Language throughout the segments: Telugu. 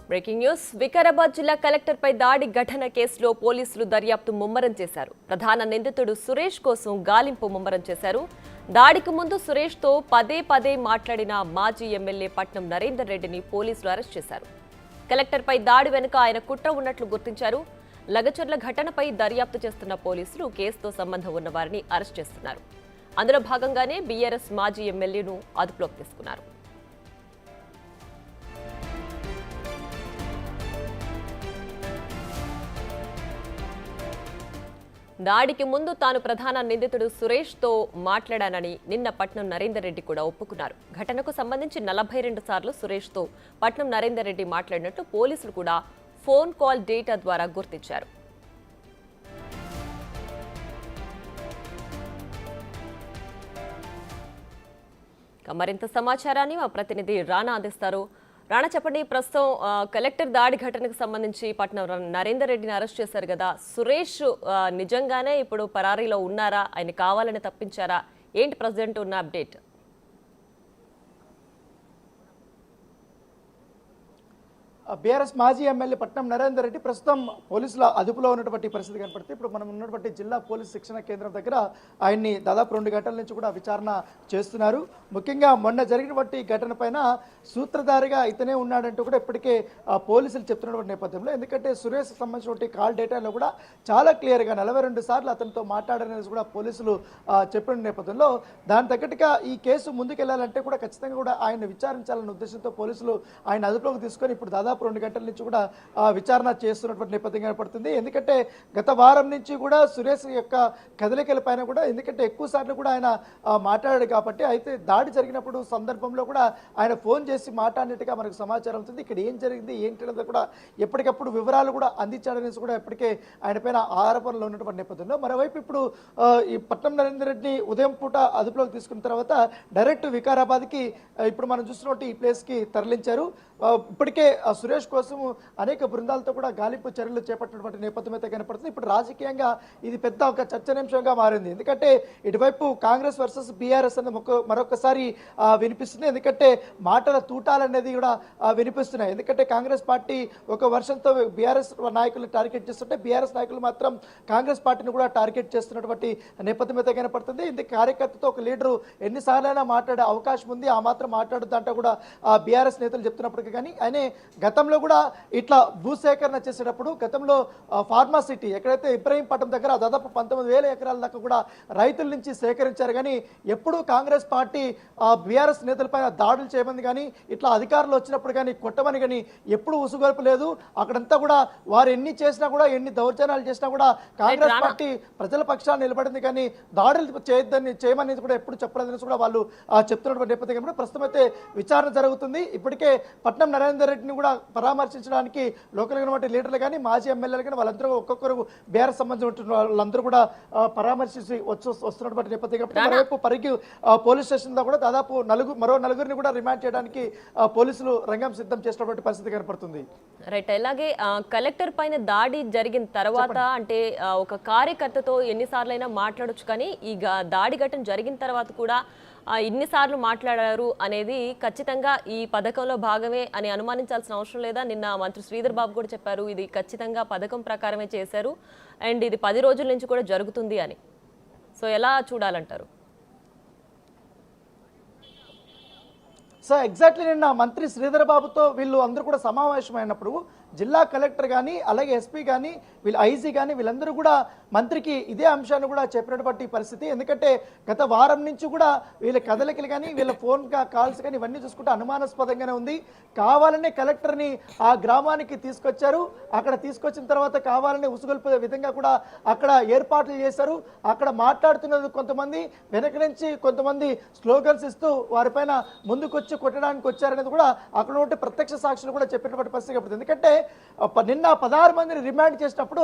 బ్రేకింగ్ న్యూస్ వికారాబాద్ జిల్లా కలెక్టర్పై దాడి ఘటన కేసులో పోలీసులు దర్యాప్తు ముమ్మరం చేశారు. ప్రధాన నిందితుడు సురేష్ కోసం గాలింపు ముమ్మరం చేశారు. దాడికి ముందు సురేష్తో పదే మాట్లాడిన మాజీ ఎమ్మెల్యే పట్నం నరేందర్ రెడ్డిని పోలీసులు అరెస్ట్ చేశారు. కలెక్టర్పై దాడి వెనుక ఆయన కుట్ర ఉన్నట్లు గుర్తించారు. లగచర్ల ఘటనపై దర్యాప్తు చేస్తున్న పోలీసులు కేసుతో సంబంధం ఉన్న వారిని అరెస్ట్ చేస్తున్నారు. అందులో భాగంగానే బీఆర్ఎస్ మాజీ ఎమ్మెల్యేను అదుపులోకి తీసుకున్నారు. దాడికి ముందు తాను ప్రధాన నిందితుడు సురేష్తో మాట్లాడానని నిన్న పట్నం నరేందర్ రెడ్డి కూడా ఒప్పుకున్నారు. ఘటనకు సంబంధించి 42 సార్లు సురేష్తో పట్నం నరేందర్ రెడ్డి మాట్లాడినట్లు పోలీసులు కూడా ఫోన్ కాల్ డేటా ద్వారా గుర్తించారు. మరింత సమాచారాన్ని మా ప్రతినిధి రాణా అందిస్తారు. రాణా, చెప్పండి, ప్రస్తుతం కలెక్టర్ దాడి ఘటనకు సంబంధించి పట్నం నరేందర్ రెడ్డిని అరెస్ట్ చేశారు కదా, సురేష్ నిజంగానే ఇప్పుడు పరారీలో ఉన్నారా? ఆయన కావాలని తప్పించారా? ఏంటి ప్రెసిడెంట్ ఉన్న అప్డేట్? బీఆర్ఎస్ మాజీ ఎమ్మెల్యే పట్నం నరేందర్ రెడ్డి ప్రస్తుతం పోలీసుల అదుపులో ఉన్నటువంటి పరిస్థితి కనపడుతుంది. ఇప్పుడు మనం ఉన్నటువంటి జిల్లా పోలీస్ శిక్షణ కేంద్రం దగ్గర ఆయన్ని దాదాపు 2 గంటల నుంచి కూడా విచారణ చేస్తున్నారు. ముఖ్యంగా మొన్న జరిగినటువంటి ఘటన పైన సూత్రధారిగా ఇతనే ఉన్నాడంటూ కూడా ఇప్పటికే పోలీసులు చెప్తున్నటువంటి నేపథ్యంలో, ఎందుకంటే సురేష్ సంబంధించినటువంటి కాల్ డేటాలో కూడా చాలా క్లియర్గా 42 సార్లు అతనితో మాట్లాడనేది కూడా పోలీసులు చెప్పిన నేపథ్యంలో దాని తగ్గట్టుగా ఈ కేసు ముందుకెళ్లాలంటే కూడా ఖచ్చితంగా కూడా ఆయన విచారించాలన్న ఉద్దేశంతో పోలీసులు ఆయన అదుపులోకి తీసుకొని ఇప్పుడు దాదాపు 2 గంటల నుంచి కూడా విచారణ చేస్తున్నటువంటి నేపథ్యం కనపడుతుంది. ఎందుకంటే గత వారం నుంచి కూడా సురేష్ యొక్క కదలికల పైన కూడా, ఎందుకంటే ఎక్కువ సార్లు కూడా ఆయన మాట్లాడాడు కాబట్టి, అయితే దాడి జరిగినప్పుడు సందర్భంలో కూడా ఆయన ఫోన్ చేసి మాట్లాడినట్టుగా మనకు సమాచారం అవుతుంది. ఇక్కడ ఏం జరిగింది ఏంటి కూడా ఎప్పటికప్పుడు వివరాలు కూడా అందించాడనేసి కూడా ఇప్పటికే ఆయన పైన ఆరోపణలు ఉన్నటువంటి నేపథ్యంలో, మరోవైపు ఇప్పుడు ఈ పట్నం నరేందర్ రెడ్డిని ఉదయం పూట అదుపులోకి తీసుకున్న తర్వాత డైరెక్ట్ వికారాబాద్కి ఇప్పుడు మనం చూసినట్టు ఈ ప్లేస్కి తరలించారు. ఇప్పటికే సురేష్ కోసం అనేక బృందాలతో కూడా గాలింపు చర్యలు చేపట్టినటువంటి నేపథ్యం అయితే కనపడుతుంది. ఇప్పుడు రాజకీయంగా ఇది పెద్ద ఒక చర్చనీయాంశంగా మారింది. ఎందుకంటే ఇటువైపు కాంగ్రెస్ వర్సెస్ బీఆర్ఎస్ అనేది మరొకసారి వినిపిస్తుంది. ఎందుకంటే మాటల తూటాలనేది కూడా వినిపిస్తున్నాయి. ఎందుకంటే కాంగ్రెస్ పార్టీ ఒక వర్షంతో బీఆర్ఎస్ నాయకులు టార్గెట్ చేస్తుంటే, బీఆర్ఎస్ నాయకులు మాత్రం కాంగ్రెస్ పార్టీని కూడా టార్గెట్ చేస్తున్నటువంటి నేపథ్యం అయితే కనపడుతుంది. ఇది కార్యకర్తతో ఒక లీడరు ఎన్నిసార్లైనా మాట్లాడే అవకాశం ఉంది, ఆ మాత్రం మాట్లాడుతుంటే కూడా బీఆర్ఎస్ నేతలు చెప్తున్నప్పటికీ కానీ ఆయన గతంలో కూడా ఇట్లా భూసేకరణ చేసేటప్పుడు గతంలో ఫార్మా సిటీ ఎక్కడైతే ఇబ్రహీంపట్నం దగ్గర దాదాపు 19,000 ఎకరాల దాకా కూడా రైతుల నుంచి సేకరించారు. కానీ ఎప్పుడు కాంగ్రెస్ పార్టీ బీఆర్ఎస్ నేతలపైన దాడులు చేయమని కానీ, ఇట్లా అధికారులు వచ్చినప్పుడు కానీ కొట్టమని కానీ ఎప్పుడు ఉసుగొల్పు లేదు. అక్కడంతా కూడా వారు ఎన్ని చేసినా కూడా, ఎన్ని దౌర్జన్యాలు చేసినా కూడా కాంగ్రెస్ పార్టీ ప్రజల పక్షాన్ని నిలబడింది. కానీ దాడులు చేయమని కూడా ఎప్పుడు చెప్పలేదని కూడా వాళ్ళు చెప్తున్నటువంటి నేపథ్యంలో ప్రస్తుతం అయితే విచారణ జరుగుతుంది. ఇప్పటికే పట్నం నరేందర్ రెడ్డిని కూడా పరామర్శించడానికి లోకల్ ఉన్నటువంటి లీడర్లు కానీ, మాజీ ఎమ్మెల్యేలు కానీ వాళ్ళందరూ ఒక్కొక్కరు బీఆర్ఎస్ సంబంధించిన వాళ్ళందరూ కూడా పరామర్శించి వస్తున్నటువంటి నేపథ్యం. మరోవైపు పరిగి పోలీస్ స్టేషన్ లో కూడా దాదాపు మరో నలుగురిని కూడా రిమాండ్ చేయడానికి పోలీసులు రంగం సిద్ధం చేసినటువంటి పరిస్థితి కనపడుతుంది. రైట్. అలాగే కలెక్టర్ పైన దాడి జరిగిన తర్వాత అంటే ఒక కార్యకర్తతో ఎన్నిసార్లైనా మాట్లాడొచ్చు, కానీ ఈ దాడి ఘటన జరిగిన తర్వాత కూడా ఇన్నిసార్లు మాట్లాడారు అనేది ఖచ్చితంగా ఈ పథకంలో భాగమే అని అనుమానించాల్సిన అవసరం లేదా? నిన్న మంత్రి శ్రీధర్ బాబు కూడా చెప్పారు, ఇది ఖచ్చితంగా పథకం ప్రకారమే చేశారు అండ్ ఇది 10 రోజుల నుంచి కూడా జరుగుతుంది అని. సో ఎలా చూడాలంటారు? సో ఎగ్జాక్ట్లీ నిన్న మంత్రి శ్రీధర్ బాబుతో వీళ్ళు అందరూ కూడా సమావేశమైనప్పుడు జిల్లా కలెక్టర్ కానీ, అలాగే ఎస్పీ కానీ, వీళ్ళు ఐజీ కానీ వీళ్ళందరూ కూడా మంత్రికి ఇదే అంశాన్ని కూడా చెప్పినటువంటి పరిస్థితి. ఎందుకంటే గత వారం నుంచి కూడా వీళ్ళ కదలికలు కానీ, వీళ్ళ ఫోన్ కాల్స్ కానీ ఇవన్నీ చూసుకుంటే అనుమానాస్పదంగానే ఉంది. కావాలనే కలెక్టర్ని ఆ గ్రామానికి తీసుకొచ్చారు. అక్కడ తీసుకొచ్చిన తర్వాత కావాలనే ఉసుగొల్పే విధంగా కూడా అక్కడ ఏర్పాట్లు చేశారు. అక్కడ మాట్లాడుతున్నది కొంతమంది, వెనక నుంచి కొంతమంది స్లోగన్స్ ఇస్తూ వారిపైన ముందుకొచ్చి కొట్టడానికి వచ్చారనేది కూడా అక్కడ ఉంటే ప్రత్యక్ష సాక్షులు కూడా చెప్పినటువంటి పరిస్థితి కనపడుతుంది. ఎందుకంటే నిన్న 16 మందిని రిమాండ్ చేసినప్పుడు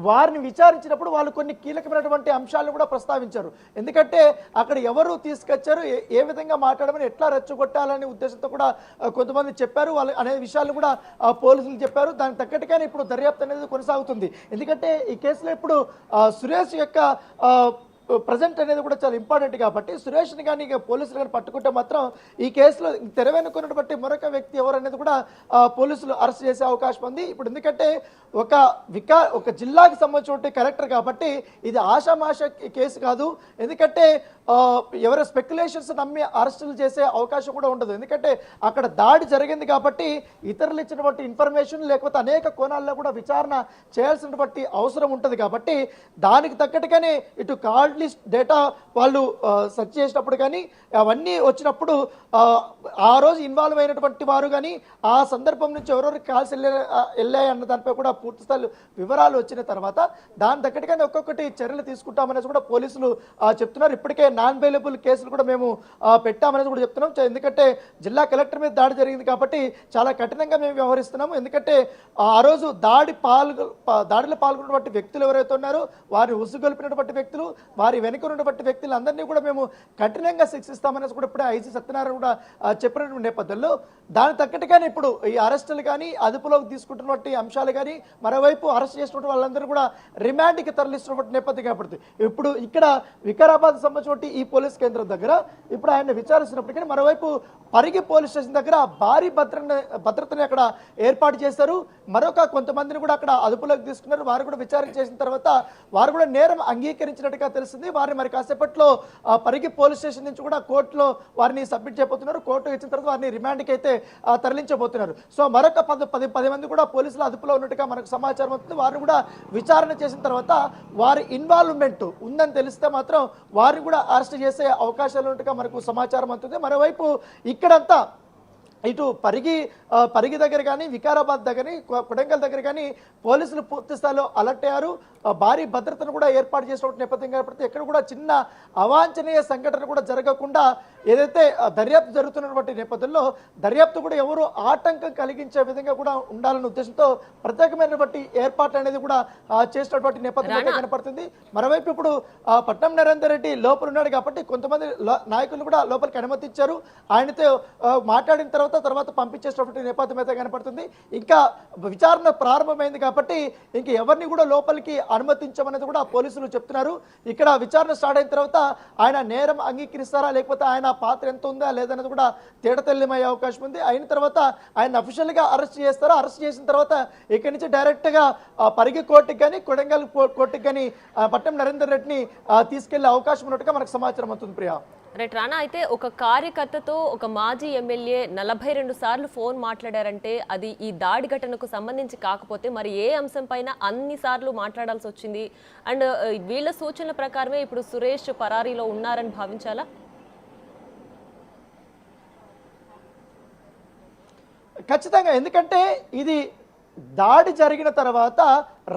వారిని విచారించినప్పుడు వాళ్ళు కొన్ని కీలకమైనటువంటి అంశాలను కూడా ప్రస్తావించారు. ఎందుకంటే అక్కడ ఎవరు తీసుకొచ్చారు, ఏ విధంగా మాట్లాడమని, ఎట్లా రెచ్చగొట్టాలనే ఉద్దేశంతో కూడా కొంతమంది చెప్పారు వాళ్ళు అనే విషయాలు కూడా పోలీసులు చెప్పారు. దానికి తగ్గట్టుగానే ఇప్పుడు దర్యాప్తు అనేది కొనసాగుతుంది. ఎందుకంటే ఈ కేసులో ఇప్పుడు సురేష్ యొక్క ప్రజెంట్ అనేది కూడా చాలా ఇంపార్టెంట్ కాబట్టి సురేష్ని కానీ పోలీసులు కానీ పట్టుకుంటే మాత్రం ఈ కేసులో తెరవెనుకున్నటువంటి మరొక వ్యక్తి ఎవరనేది కూడా పోలీసులు అరెస్ట్ చేసే అవకాశం ఉంది. ఇప్పుడు ఎందుకంటే ఒక జిల్లాకి సంబంధించిన కలెక్టర్ కాబట్టి ఇది ఆషామాష కేసు కాదు. ఎందుకంటే ఎవరో స్పెక్యులేషన్స్ నమ్మి అరెస్టులు చేసే అవకాశం కూడా ఉండదు. ఎందుకంటే అక్కడ దాడి జరిగింది కాబట్టి ఇతరులు ఇచ్చినటువంటి ఇన్ఫర్మేషన్ లేకపోతే అనేక కోణాల్లో కూడా విచారణ చేయాల్సినటువంటి అవసరం ఉంటుంది కాబట్టి దానికి తగ్గట్టుగానే ఇటు కాల్ లిస్ట్ డేటా వాళ్ళు సెర్చ్ చేసినప్పుడు కానీ అవన్నీ వచ్చినప్పుడు ఆ రోజు ఇన్వాల్వ్ అయినటువంటి వారు కానీ ఆ సందర్భం నుంచి ఎవరెవరికి కాల్స్ వెళ్ళాయి అన్న దానిపై కూడా పూర్తి స్థాయి వివరాలు వచ్చిన తర్వాత దాని తగ్గట్టుగానే ఒక్కొక్కటి చర్యలు తీసుకుంటామనేది కూడా పోలీసులు చెప్తున్నారు. ఇప్పటికే నాన్ బెయిలబుల్ కేసులు కూడా మేము పెట్టామనేది కూడా చెప్తున్నాం. ఎందుకంటే జిల్లా కలెక్టర్ మీద దాడి జరిగింది కాబట్టి చాలా కఠినంగా మేము వ్యవహరిస్తున్నాము. ఎందుకంటే ఆ రోజు దాడిలో పాల్గొన్నటువంటి వ్యక్తులు ఎవరైతే ఉన్నారో వారిని ఉసుగొల్పినటువంటి వ్యక్తులు వారి వెనుక ఉన్నటువంటి వ్యక్తులు అందరినీ కూడా మేము కఠినంగా శిక్షిస్తామనేది కూడా ఇప్పుడే ఐజీ సత్యనారాయణ కూడా చెప్పినటువంటి నేపథ్యంలో దాని తగ్గట్టుగానే ఇప్పుడు ఈ అరెస్టులు కానీ అదుపులోకి తీసుకుంటున్నటువంటి అంశాలు కానీ మరోవైపు అరెస్ట్ చేసినటువంటి వాళ్ళందరూ కూడా రిమాండ్కి తరలిస్తున్నటువంటి నేపథ్యం కాబట్టి ఇప్పుడు ఇక్కడ వికారాబాద్ సంబంధించిన ఈ పోలీస్ కేంద్రం దగ్గర ఇప్పుడు ఆయన విచారిస్తున్నప్పటికీ మరోవైపు పరిగి పోలీస్ స్టేషన్ దగ్గర భారీ భద్రతని అక్కడ ఏర్పాటు చేశారు. మరొక కొంతమందిని కూడా అక్కడ అదుపులోకి తీసుకున్నారు. వారు కూడా విచారణ చేసిన తర్వాత వారు కూడా నేరం అంగీకరించినట్టుగా తెలిసింది. వారిని మరి కాసేపట్లో పరిగి పోలీస్ స్టేషన్ నుంచి కూడా కోర్టులో వారిని సబ్మిట్ చేయబోతున్నారు. కోర్టు ఇచ్చిన తర్వాత వారిని రిమాండ్కి అయితే తరలించబోతున్నారు. సో మరొక 10 మంది కూడా పోలీసులు అదుపులో ఉన్నట్టుగా మనకు సమాచారం అవుతుంది. వారిని కూడా విచారణ చేసిన తర్వాత వారి ఇన్వాల్వ్మెంట్ ఉందని తెలిస్తే మాత్రం వారిని కూడా అరెస్ట్ చేసే అవకాశాలు ఉన్నట్టుగా మనకు సమాచారం అవుతుంది. మరోవైపు ఇక్కడంతా ఇటు పరిగి దగ్గర కానీ వికారాబాద్ దగ్గర కొడంగల్ దగ్గర కానీ పోలీసులు పూర్తి స్థాయిలో అలర్ట్ అయ్యారు. భారీ భద్రతను కూడా ఏర్పాటు చేసినటువంటి నేపథ్యం కాబట్టి ఎక్కడ కూడా చిన్న అవాంఛనీయ సంఘటన కూడా జరగకుండా ఏదైతే దర్యాప్తు జరుగుతున్నటువంటి నేపథ్యంలో దర్యాప్తు కూడా ఎవరు ఆటంకం కలిగించే విధంగా కూడా ఉండాలనే ఉద్దేశంతో ప్రత్యేకమైనటువంటి ఏర్పాట్లు అనేది కూడా చేసినటువంటి నేపథ్యం కనపడుతుంది. మరోవైపు ఇప్పుడు పట్నం నరేందర్ రెడ్డి లోపల ఉన్నాడు కాబట్టి కొంతమంది నాయకులు కూడా లోపలికి అనుమతించారు. ఆయనతో మాట్లాడిన తర్వాత పంపించేసినటువంటి నేపథ్యం అయితే కనపడుతుంది. ఇంకా విచారణ ప్రారంభమైంది కాబట్టి ఇంక ఎవరిని కూడా లోపలికి అనుమతించమనేది కూడా పోలీసులు చెప్తున్నారు. ఇక్కడ విచారణ స్టార్ట్ అయిన తర్వాత ఆయన నేరం అంగీకరిస్తారా లేకపోతే ఆయన పాత్ర ఎంత ఉందా లేదనేది కూడా తేటతెల్లమయ్యే అవకాశం ఉంది. అయిన తర్వాత ఆయన అఫీషియల్గా అరెస్ట్ చేస్తారా, అరెస్ట్ చేసిన తర్వాత ఇక్కడి నుంచి డైరెక్ట్గా పరిగి కోర్టుకి కానీ కొడంగల్ కోర్టుకి కానీ పట్నం నరేందర్ రెడ్డిని తీసుకెళ్లే అవకాశం ఉన్నట్టుగా మనకు సమాచారం అవుతుంది. ప్రియా రైట్ రానా, అయితే ఒక కార్యకర్తతో ఒక మాజీ ఎమ్మెల్యే 42 సార్లు ఫోన్ మాట్లాడారంటే అది ఈ దాడి ఘటనకు సంబంధించి కాకపోతే మరి ఏ అంశం పైన అన్ని సార్లు మాట్లాడాల్సి వచ్చింది? అండ్ వీళ్ళ సూచనల ప్రకారమే ఇప్పుడు సురేష్ పరారీలో ఉన్నారని భావించాలా? ఖచ్చితంగా, ఎందుకంటే ఇది దాడి జరిగిన తర్వాత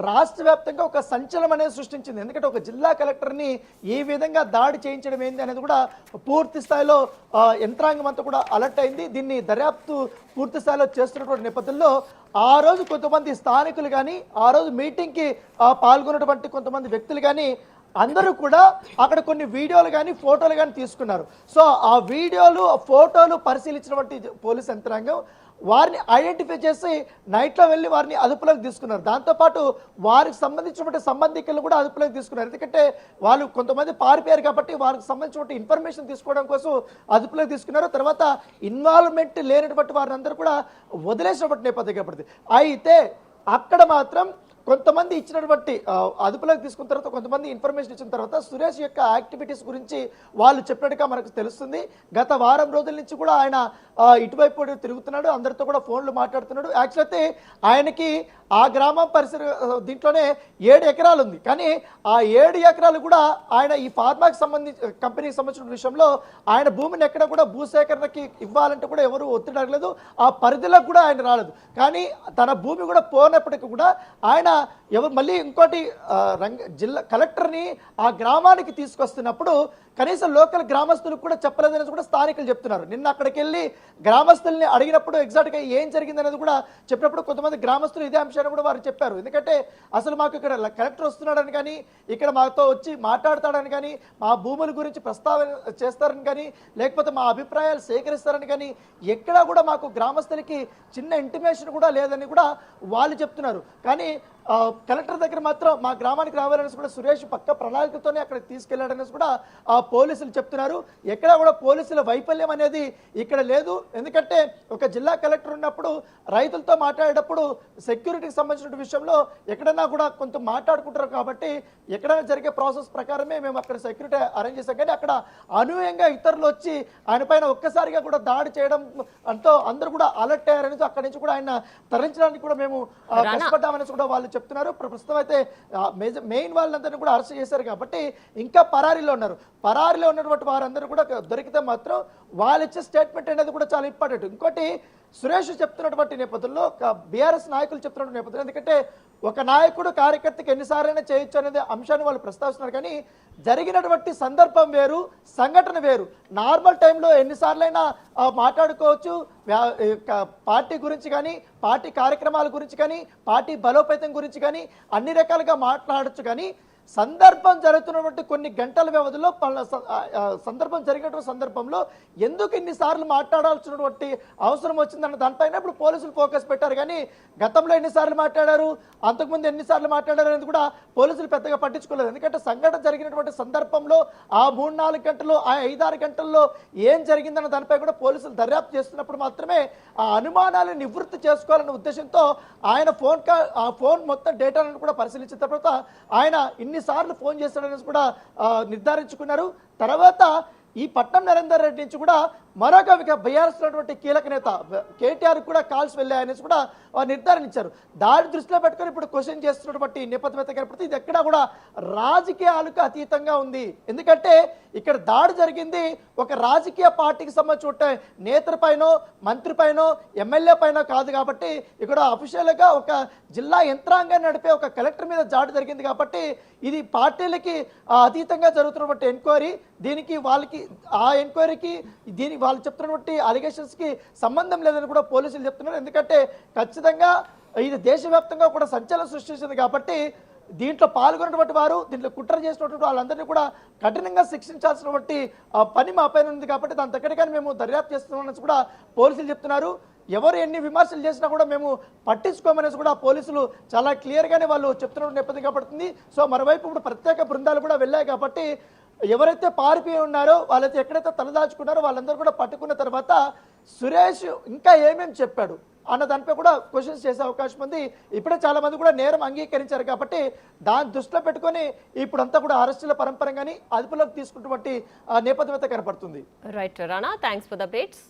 రాష్ట్ర వ్యాప్తంగా ఒక సంచలనం అనేది సృష్టించింది. ఎందుకంటే ఒక జిల్లా కలెక్టర్ని ఈ విధంగా దాడి చేయించడం ఏంది అనేది కూడా పూర్తి స్థాయిలో యంత్రాంగం అంతా కూడా అలర్ట్ అయింది. దీన్ని దర్యాప్తు పూర్తి స్థాయిలో చేస్తున్నటువంటి నేపథ్యంలో ఆ రోజు కొంతమంది స్థానికులు కానీ ఆ రోజు మీటింగ్కి పాల్గొన్నటువంటి కొంతమంది వ్యక్తులు కానీ అందరూ కూడా అక్కడ కొన్ని వీడియోలు కానీ ఫోటోలు కానీ తీసుకున్నారు. సో ఆ వీడియోలు ఫోటోలు పరిశీలించినటువంటి పోలీస్ యంత్రాంగం వారిని ఐడెంటిఫై చేసి నైట్లో వెళ్ళి వారిని అదుపులోకి తీసుకున్నారు. దాంతోపాటు వారికి సంబంధించినటువంటి సంబంధికులు కూడా అదుపులోకి తీసుకున్నారు. ఎందుకంటే వాళ్ళు కొంతమంది పారిపోయారు కాబట్టి వారికి సంబంధించినటువంటి ఇన్ఫర్మేషన్ తీసుకోవడం కోసం అదుపులోకి తీసుకున్నారు. తర్వాత ఇన్వాల్వ్మెంట్ లేనటువంటి వారిని అందరూ కూడా వదిలేసినటువంటి నేపథ్యం కాబట్టి అయితే అక్కడ మాత్రం కొంతమంది ఇచ్చినటువంటి అదుపులోకి తీసుకున్న తర్వాత కొంతమంది ఇన్ఫర్మేషన్ ఇచ్చిన తర్వాత సురేష్ యొక్క యాక్టివిటీస్ గురించి వాళ్ళు చెప్పినట్టుగా మనకు తెలుస్తుంది. గత వారం రోజుల నుంచి కూడా ఆయన ఇటువైపు తిరుగుతున్నాడు, అందరితో కూడా ఫోన్లు మాట్లాడుతున్నాడు. యాక్చువల్ అయితే ఆయనకి ఆ గ్రామం పరిసర దీంట్లోనే 7 ఎకరాలు ఉంది. కానీ ఆ 7 ఎకరాలు కూడా ఆయన ఈ ఫార్మాకి కంపెనీకి సంబంధించిన విషయంలో ఆయన భూమిని ఎక్కడ కూడా భూసేకరణకి ఇవ్వాలంటే కూడా ఎవరు ఒత్తిడి అడగలేదు, ఆ పరిధిలోకి కూడా ఆయన రాలేదు. కానీ తన భూమి కూడా పోనప్పటికీ కూడా ఆయన ఎవరు మళ్ళీ ఇంకోటి జిల్లా కలెక్టర్ని ఆ గ్రామానికి తీసుకొస్తున్నప్పుడు కనీసం లోకల్ గ్రామస్తులకు కూడా చెప్పలేదనేది కూడా స్థానికులు చెప్తున్నారు. నిన్న అక్కడికి వెళ్ళి గ్రామస్తుల్ని అడిగినప్పుడు ఎగ్జాక్ట్గా ఏం జరిగిందనేది కూడా చెప్పినప్పుడు కొంతమంది గ్రామస్తులు ఇదే అంశాన్ని కూడా వారు చెప్పారు. ఎందుకంటే అసలు మాకు ఇక్కడ కలెక్టర్ వస్తున్నాడని కానీ ఇక్కడ మాతో వచ్చి మాట్లాడతాడని కానీ మా భూముల గురించి ప్రస్తావన చేస్తారని కానీ లేకపోతే మా అభిప్రాయాలు సేకరిస్తారని కానీ ఎక్కడా కూడా మాకు గ్రామస్తులకి చిన్న ఇంటిమేషన్ కూడా లేదని కూడా వాళ్ళు చెప్తున్నారు. కానీ కలెక్టర్ దగ్గర మాత్రం మా గ్రామానికి రావాలనేసి కూడా సురేష్ పక్క ప్రణాళికతోనే అక్కడికి తీసుకెళ్లాడనేసి కూడా పోలీసులు చెప్తున్నారు. ఎక్కడ కూడా పోలీసుల వైఫల్యం అనేది ఇక్కడ లేదు. ఎందుకంటే ఒక జిల్లా కలెక్టర్ ఉన్నప్పుడు రైతులతో మాట్లాడేటప్పుడు సెక్యూరిటీకి సంబంధించిన విషయంలో ఎక్కడైనా కూడా కొంత మాట్లాడుకుంటారు కాబట్టి ఎక్కడైనా జరిగే ప్రాసెస్ ప్రకారమే మేము అక్కడ సెక్యూరిటీ అరేంజ్ చేసాం. కానీ అక్కడ అనూహ్యంగా ఇతరులు వచ్చి ఆయన పైన ఒక్కసారిగా కూడా దాడి చేయడం అంతో అందరూ కూడా అలర్ట్ అయ్యారనేసి అక్కడి నుంచి కూడా ఆయన తరలించడానికి కూడా మేము కష్టపడ్డామనేసి కూడా వాళ్ళు చెప్తున్నారు. ప్రస్తుతం అయితే మెయిన్ వాళ్ళందరినీ కూడా అరెస్ట్ చేశారు కాబట్టి ఇంకా పరారీలో ఉన్నారు. పరారీలో ఉన్నటువంటి వారందరూ కూడా దొరికితే మాత్రం వాళ్ళు ఇచ్చే స్టేట్మెంట్ అనేది కూడా చాలా ఇంపార్టెంట్. ఇంకోటి సురేష్ చెప్తున్నటువంటి నేపథ్యంలో బీఆర్ఎస్ నాయకులు చెప్తున్నటువంటి నేపథ్యంలో, ఎందుకంటే ఒక నాయకుడు కార్యకర్తకి ఎన్నిసార్లైనా చేయొచ్చు అనేది అంశాన్ని వాళ్ళు ప్రస్తావిస్తున్నారు. కానీ జరిగినటువంటి సందర్భం వేరు, సంఘటన వేరు. నార్మల్ టైంలో ఎన్నిసార్లైనా మాట్లాడుకోవచ్చు, పార్టీ గురించి కానీ, పార్టీ కార్యక్రమాల గురించి కానీ, పార్టీ బలోపేతం గురించి కానీ అన్ని రకాలుగా మాట్లాడచ్చు. కానీ సందర్భం జరుగుతున్నటువంటి కొన్ని గంటల వ్యవధిలో సందర్భం జరిగినటువంటి సందర్భంలో ఎందుకు ఇన్నిసార్లు మాట్లాడాల్సినటువంటి అవసరం వచ్చిందన్న దానిపైన ఇప్పుడు పోలీసులు ఫోకస్ పెట్టారు. కానీ గతంలో ఎన్నిసార్లు మాట్లాడారు, అంతకుముందు ఎన్నిసార్లు మాట్లాడారు అనేది కూడా పోలీసులు పెద్దగా పట్టించుకోలేదు. ఎందుకంటే సంఘటన జరిగినటువంటి సందర్భంలో ఆ 3-4 గంటల్లో, ఆ 5-6 గంటల్లో ఏం జరిగిందన్న దానిపై కూడా పోలీసులు దర్యాప్తు చేస్తున్నప్పుడు మాత్రమే ఆ అనుమానాలను నివృత్తి చేసుకోవాలన్న ఉద్దేశంతో ఆయన ఫోన్ మొత్తం డేటాను కూడా పరిశీలించిన తర్వాత ఆయన ఇన్నిసార్లు ఫోన్ చేస్తాడనేసి కూడా నిర్ధారించుకున్నారు. తర్వాత ఈ పట్నం నరేందర్ రెడ్డి నుంచి కూడా మరొక బీఆర్ఎస్ కీలక నేత కేటీఆర్ కూడా కాల్స్ వెళ్ళాయనేసి కూడా నిర్ధారించారు. దాని దృష్టిలో పెట్టుకొని ఇప్పుడు క్వశ్చన్ చేస్తున్నటువంటి నేపథ్యం అయితే కనపడుతుంది. ఇది ఎక్కడా కూడా రాజకీయాలకు అతీతంగా ఉంది. ఎందుకంటే ఇక్కడ దాడి జరిగింది ఒక రాజకీయ పార్టీకి సంబంధించిన నేతల పైనో, మంత్రి పైనో, ఎమ్మెల్యే పైన కాదు. కాబట్టి ఇక్కడ అఫీషియల్గా ఒక జిల్లా యంత్రాంగాన్ని నడిపే ఒక కలెక్టర్ మీద దాడి జరిగింది. కాబట్టి ఇది పార్టీలకి అతీతంగా జరుగుతున్నటువంటి ఎంక్వైరీ. దీనికి వాళ్ళకి ఆ ఎంక్వైరీకి దీనికి వాళ్ళు చెప్తున్నటువంటి అలిగేషన్స్కి సంబంధం లేదని కూడా పోలీసులు చెప్తున్నారు. ఎందుకంటే ఖచ్చితంగా ఇది దేశవ్యాప్తంగా కూడా సంచలనం సృష్టించింది. కాబట్టి దీంట్లో పాల్గొన్నటువంటి వారు, దీంట్లో కుట్ర చేసినటువంటి వాళ్ళందరినీ కూడా కఠినంగా శిక్షించాల్సినటువంటి పని మా పైన ఉంది. కాబట్టి దాని దగ్గరగానే మేము దర్యాప్తు చేస్తున్నామని కూడా పోలీసులు చెప్తున్నారు. ఎవరు ఎన్ని విమర్శలు చేసినా కూడా మేము పట్టించుకోమనేసి కూడా పోలీసులు చాలా క్లియర్గానే వాళ్ళు చెప్తున్న నేపథ్యం కాబడుతుంది. సో మరోవైపు ఇప్పుడు ప్రత్యేక బృందాలు కూడా వెళ్ళాయి. కాబట్టి ఎవరైతే పారిపోయి ఉన్నారో, వాళ్ళైతే ఎక్కడైతే తలదాచుకున్నారో వాళ్ళందరూ కూడా పట్టుకున్న తర్వాత సురేష్ ఇంకా ఏమేమి చెప్పాడు అన్న దానిపై కూడా క్వశ్చన్స్ చేసే అవకాశం ఉంది. ఇప్పుడే చాలా మంది కూడా నేరం అంగీకరించారు. కాబట్టి దాన్ని దృష్టిలో పెట్టుకొని ఇప్పుడంతా కూడా అరెస్టుల పరంపరంగాని అదుపులోకి తీసుకున్నటువంటి నేపథ్యం అయితే కనపడుతుంది. Right Rana, thanks for the updates.